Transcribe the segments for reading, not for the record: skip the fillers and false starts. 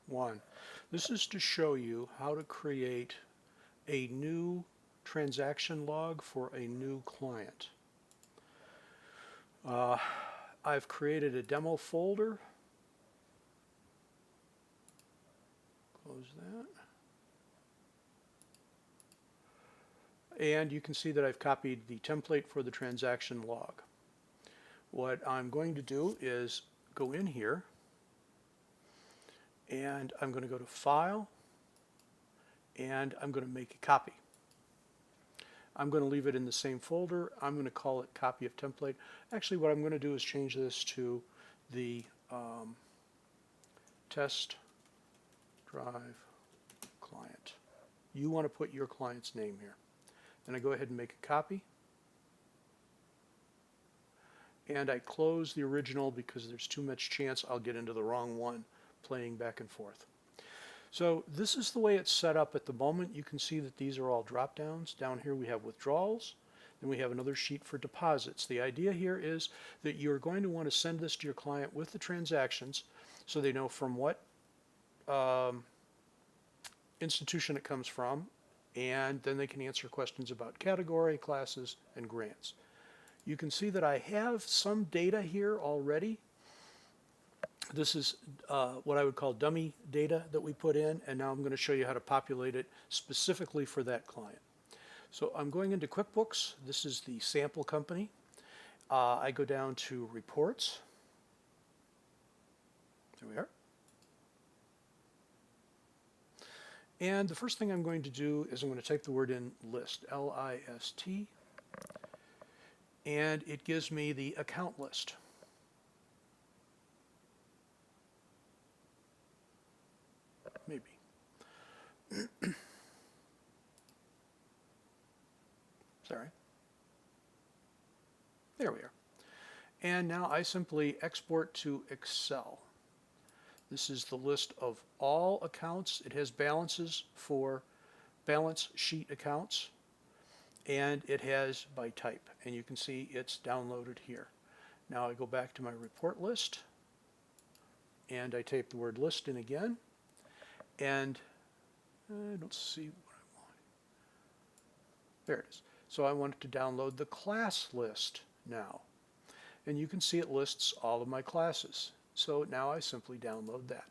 1. This is to show you how to create a new transaction log for a new client. I've created a demo folder. Close that. And you can see that I've copied the template for the transaction log. What I'm going to do is go in here and I'm going to go to File and I'm going to make a copy. I'm going to leave it in the same folder. I'm going to call it copy of template. Actually, what I'm going to do is change this to the test drive client. You want to put your client's name here. Then I go ahead and make a copy. And I close the original because there's too much chance I'll get into the wrong one playing back and forth. So this is the way it's set up at the moment. You can see that these are all drop downs. Down here we have withdrawals. Then we have another sheet for deposits. The idea here is that you're going to want to send this to your client with the transactions so they know from what institution it comes from, and then they can answer questions about category, classes, and grants. You can see that I have some data here already. This is what I would call dummy data that we put in, and now I'm going to show you how to populate it specifically for that client. So I'm going into QuickBooks. This is the sample company. I go down to Reports. There we are. And the first thing I'm going to do is I'm going to type the word in list, L-I-S-T, and it gives me the account list. Maybe. Sorry. There we are. And now I simply export to Excel. This is the list of all accounts. It has balances for balance sheet accounts, and it has by type. And you can see it's downloaded here. Now I go back to my report list, and I type the word list in again, and I don't see what I want. There it is. So I want to download the class list now. And you can see it lists all of my classes. So now I simply download that.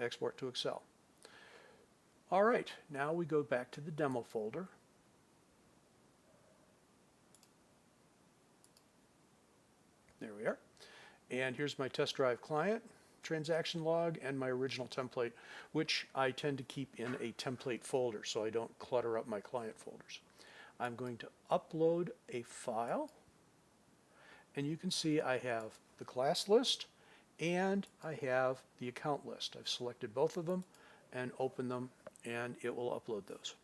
I export to Excel. All right, now we go back to the demo folder. There we are. And here's my test drive client transaction log and my original template, which I tend to keep in a template folder so I don't clutter up my client folders. I'm going to upload a file, and you can see I have the class list and I have the account list. I've selected both of them and opened them, and it will upload those.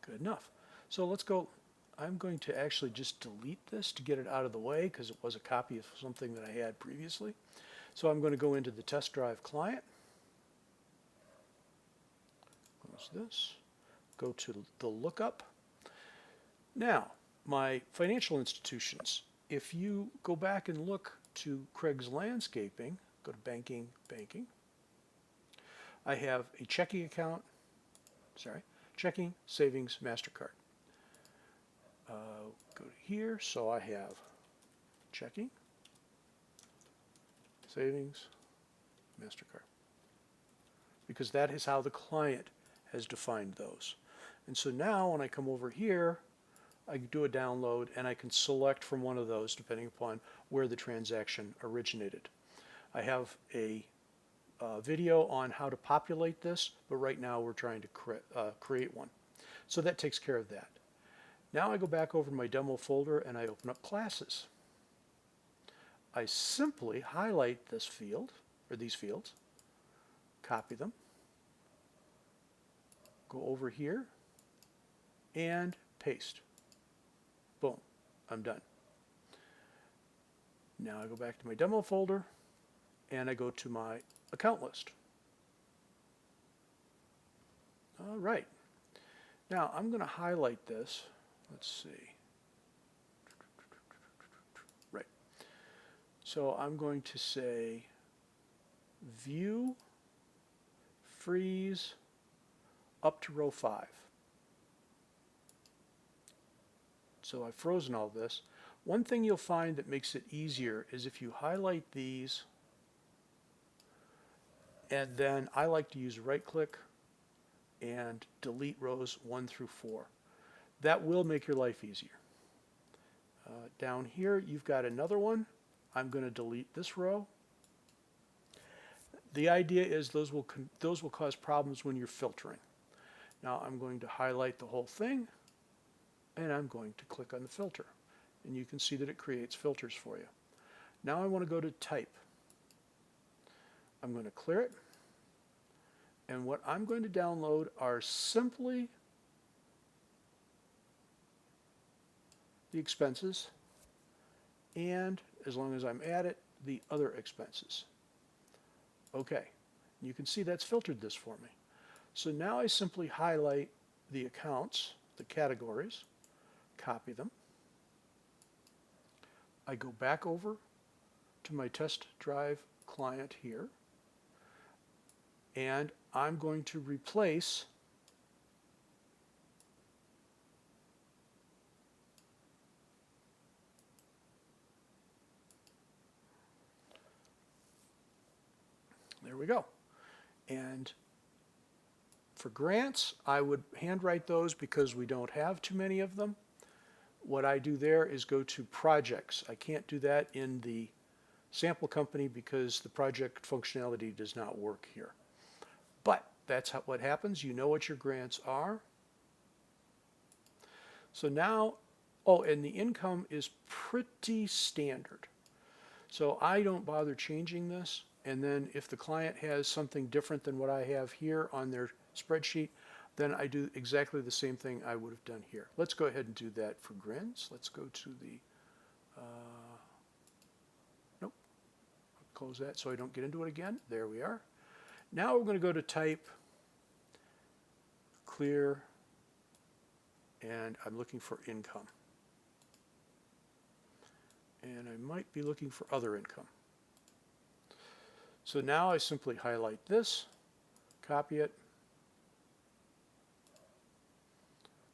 Good enough. So let's go. I'm going to actually just delete this to get it out of the way because it was a copy of something that I had previously. So I'm going to go into the test drive client. Close this. Go to the lookup. Now, my financial institutions. If you go back and look to Craig's Landscaping, go to banking, banking. I have a checking account, checking, savings, MasterCard. Go to here, so I have checking, savings, MasterCard, because that is how the client has defined those. And so now when I come over here, I do a download and I can select from one of those depending upon where the transaction originated. I have a video on how to populate this, but right now we're trying to create one. So that takes care of that. Now I go back over to my demo folder and I open up classes. I simply highlight this field, or these fields, copy them, go over here, and paste. Boom, I'm done. Now I go back to my demo folder and I go to my account list. All right. Now I'm going to highlight this. Let's see. So I'm going to say view freeze up to row 5. So I've frozen all this. One thing you'll find that makes it easier is if you highlight these, and then I like to use right click and delete rows 1 through 4. That will make your life easier. Down here you've got another one. I'm going to delete this row. The idea is those will cause problems when you're filtering. Now I'm going to highlight the whole thing, and I'm going to click on the filter. And you can see that it creates filters for you. Now I want to go to type. I'm going to clear it. And what I'm going to download are simply the expenses, and as long as I'm at it, the other expenses. Okay, you can see that's filtered this for me. So now I simply highlight the accounts, the categories, copy them. I go back over to my test drive client here, and I'm going to replace there we go. And for grants, I would handwrite those because we don't have too many of them. What I do there is go to projects. I can't do that in the sample company because the project functionality does not work here. But that's what happens. You know what your grants are. So now, oh, and the income is pretty standard. So I don't bother changing this. And then if the client has something different than what I have here on their spreadsheet, then I do exactly the same thing I would have done here. Let's go ahead and do that for grins. Let's go to the, nope, close that so I don't get into it again. There we are. Now we're going to go to type, clear, and I'm looking for income. And I might be looking for other income. So now I simply highlight this, copy it,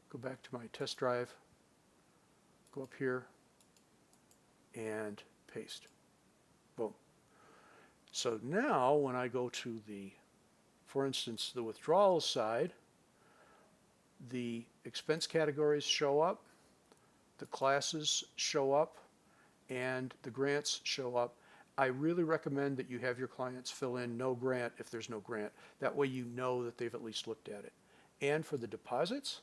go back to my test drive, go up here, and paste. Boom. So now when I go to the, for instance, the withdrawals side, the expense categories show up, the classes show up, and the grants show up. I really recommend that you have your clients fill in no grant if there's no grant. That way you know that they've at least looked at it. And for the deposits,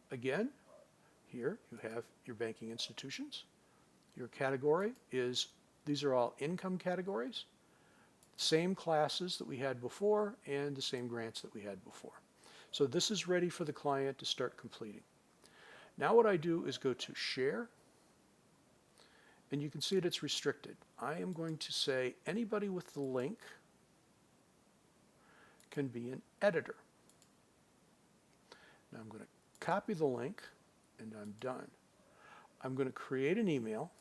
again, here you have your banking institutions. Your category is, these are all income categories, same classes that we had before and the same grants that we had before. So this is ready for the client to start completing. Now what I do is go to share, and you can see that it's restricted. I am going to say anybody with the link can be an editor. Now I'm going to copy the link, and I'm done. I'm going to create an email.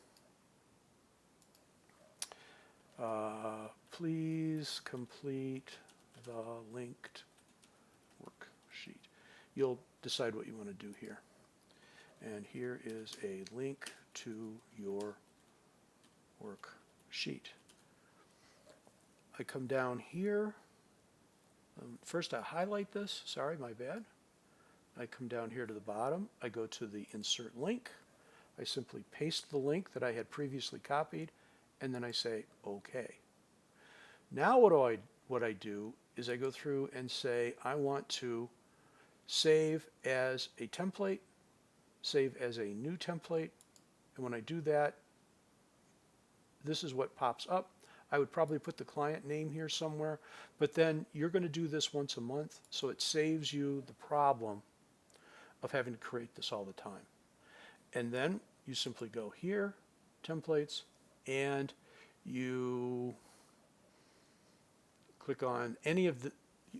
Please complete the linked worksheet. You'll decide what you want to do here. And here is a link to your worksheet. I come down here. First I highlight this. Sorry, my bad. I come down here to the bottom. I go to the insert link. I simply paste the link that I had previously copied, and then I say OK. Now what I do is I go through and say I want to save as a template, save as a new template, and when I do that, this is what pops up. I would probably put the client name here somewhere, but then you're going to do this once a month, so it saves you the problem of having to create this all the time. And then you simply go here, templates, and you click on any of the,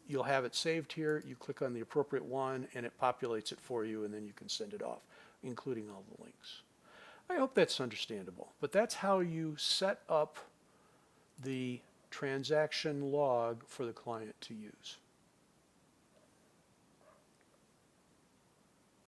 you'll have it saved here, you click on the appropriate one and it populates it for you, and then you can send it off, including all the links. I hope that's understandable, but that's how you set up the transaction log for the client to use.